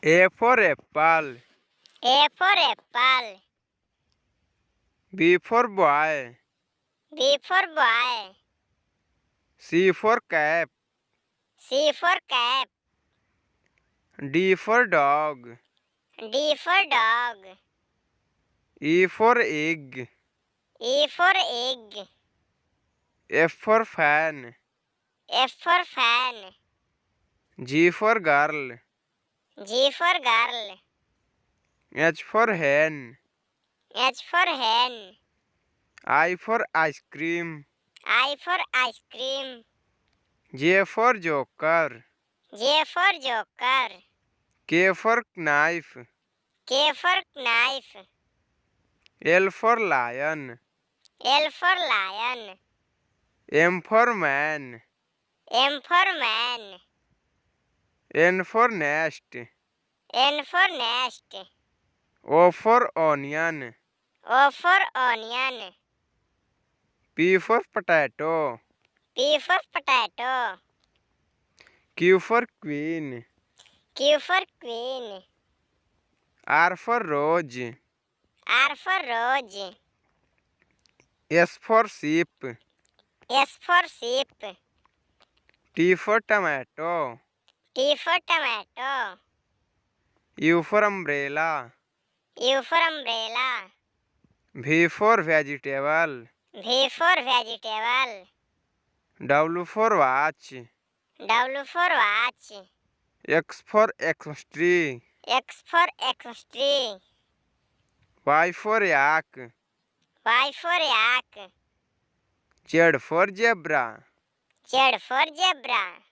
A for apple. A for apple. B for boy. B for boy. C for cap. C for cap. D for dog. D for dog. E for egg. E for egg. F for fan. F for fan. G for girl. G for girl. H for hen. H for hen. I for ice cream. I for ice cream. J for joker. J for joker. K for knife. K for knife. L for lion. L for lion. M for man. M for man. N for nest. N for nest. O for onion. O for onion. P for potato. P for potato. Q for queen. Q for queen. R for rose. R for rose. S for sheep. S for sheep. T for tomato. T for tomato. U for umbrella. U for umbrella. V for vegetable. V for vegetable. W for watch. W for watch. X for X-tree. X for X-tree. Y for yak. Y for yak. Z for zebra. Z for zebra.